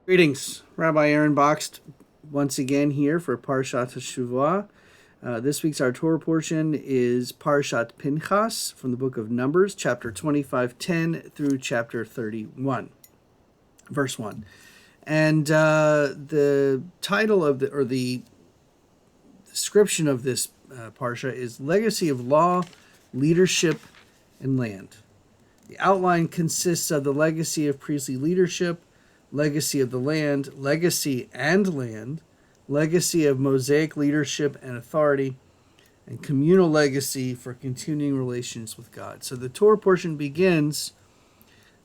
Greetings, Rabbi Aaron Boxt once again here for Parashat Shavua. This week's our Torah portion is Parashat Pinchas from the book of Numbers, chapter 25:10 through chapter 31, verse 1. And the title of the description of this parsha is Legacy of Law, Leadership, and Land. The outline consists of the legacy of priestly leadership, legacy of the land, legacy and land, legacy of Mosaic leadership and authority, and communal legacy for continuing relations with God. So the Torah portion begins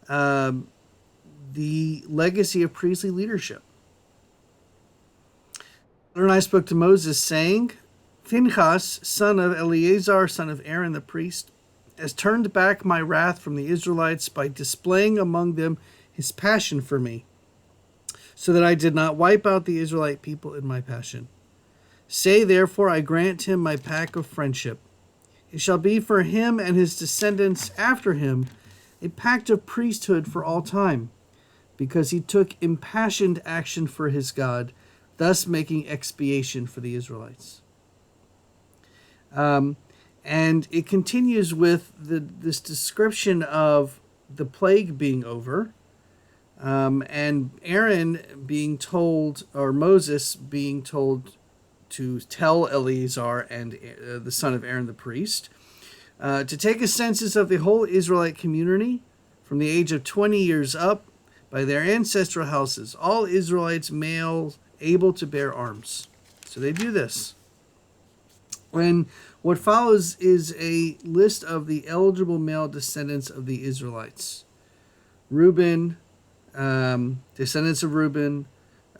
the legacy of priestly leadership. Adonai spoke to Moses, saying, Phinehas, son of Eleazar, son of Aaron the priest, has turned back my wrath from the Israelites by displaying among them his passion for me, so that I did not wipe out the Israelite people in my passion. Say, therefore, I grant him my pact of friendship. It shall be for him and his descendants after him a pact of priesthood for all time, because he took impassioned action for his God, thus making expiation for the Israelites. And it continues with this description of the plague being over, and Aaron being told, or Moses being told to tell Eleazar and the son of Aaron the priest, to take a census of the whole Israelite community from the age of 20 years up by their ancestral houses, all Israelites males able to bear arms. So they do this. When what follows is a list of the eligible male descendants of the Israelites. Reuben, descendants of Reuben,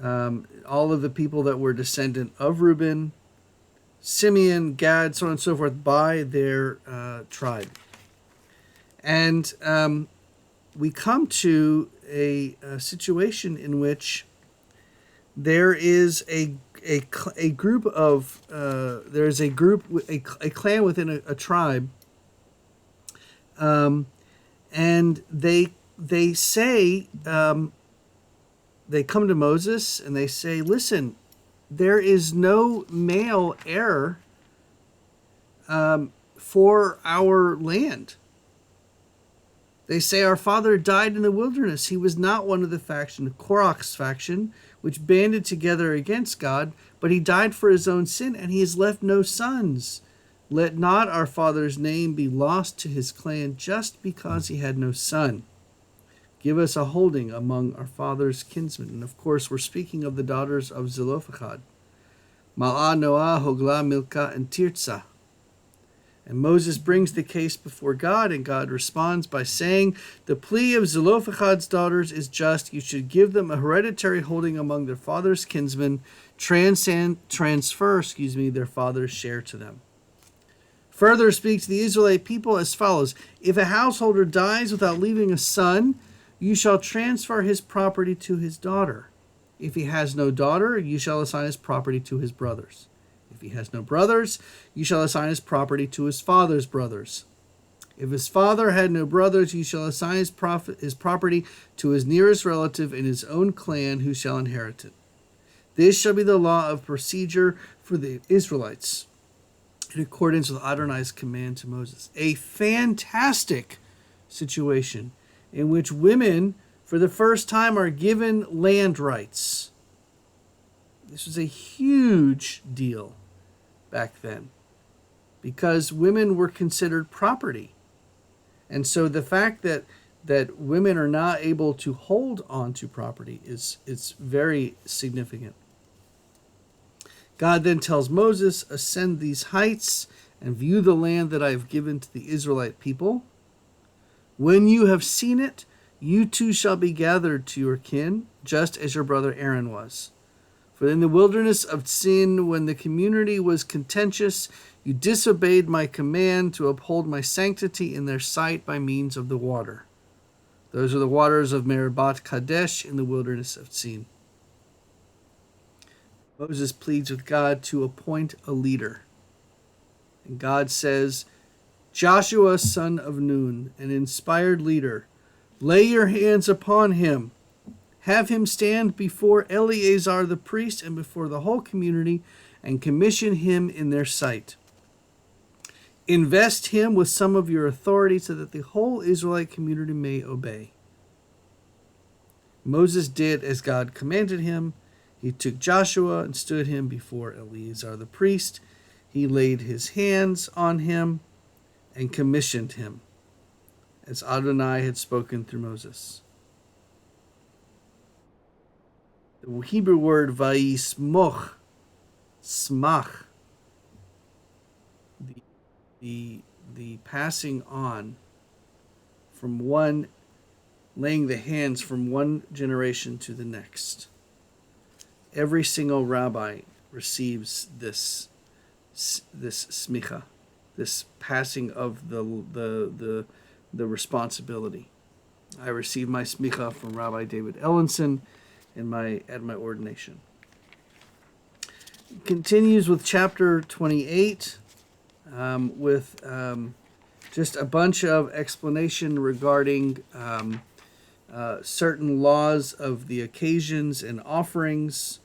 all of the people that were descendant of Reuben, Simeon, Gad, so on and so forth, by their tribe. And we come to a situation in which there is a group of a clan within a tribe, and they say, they come to Moses and they say, listen, there is no male heir for our land. They say, our father died in the wilderness. He was not one of the faction, Korach's faction, which banded together against God, but he died for his own sin, and he has left no sons. Let not our father's name be lost to his clan just because he had no son. Give us a holding among our father's kinsmen. And of course, we're speaking of the daughters of Zelophehad. Ma'ah, Noah, Hoglah, Milcah, and Tirzah. And Moses brings the case before God, and God responds by saying, the plea of Zelophehad's daughters is just. You should give them a hereditary holding among their father's kinsmen, transfer their father's share to them. Further speaks to the Israelite people as follows. If a householder dies without leaving a son, you shall transfer his property to his daughter. If he has no daughter, you shall assign his property to his brothers. If he has no brothers, you shall assign his property to his father's brothers. If his father had no brothers, you shall assign his property to his nearest relative in his own clan, who shall inherit it. This shall be the law of procedure for the Israelites, in accordance with Adonai's command to Moses. A fantastic situation in which women, for the first time, are given land rights. This was a huge deal back then, because women were considered property. And so the fact that women are not able to hold on to property is very significant. God then tells Moses, ascend these heights and view the land that I have given to the Israelite people. When you have seen it, you too shall be gathered to your kin, just as your brother Aaron was. For in the wilderness of Sin, when the community was contentious, you disobeyed my command to uphold my sanctity in their sight by means of the water. Those are the waters of Meribah Kadesh in the wilderness of Sin. Moses pleads with God to appoint a leader. And God says, Joshua, son of Nun, an inspired leader, lay your hands upon him Have him stand before Eleazar the priest and before the whole community, and commission him in their sight. Invest him with some of your authority so that the whole Israelite community may obey. Moses did as God commanded him. He took Joshua and stood him before Eleazar the priest. He laid his hands on him and commissioned him, as Adonai had spoken through Moses. The Hebrew word vayismoch, smach, the passing on from one, laying the hands from one generation to the next. Every single rabbi receives this smicha, this passing of the responsibility. I received my smicha from Rabbi David Ellenson at my ordination. It continues with chapter 28, with just a bunch of explanation regarding certain laws of the occasions and offerings,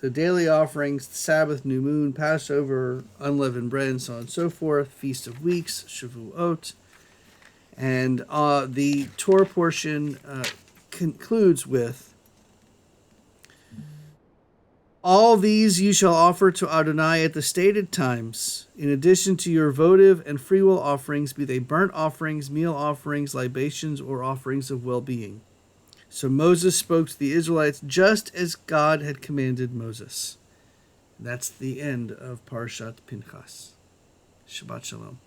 the daily offerings, the Sabbath, new moon, Passover, unleavened bread, and so on and so forth, Feast of Weeks, Shavuot. And the Torah portion concludes with, all these you shall offer to Adonai at the stated times, in addition to your votive and freewill offerings, be they burnt offerings, meal offerings, libations, or offerings of well-being. So Moses spoke to the Israelites just as God had commanded Moses. That's the end of Parashat Pinchas. Shabbat Shalom.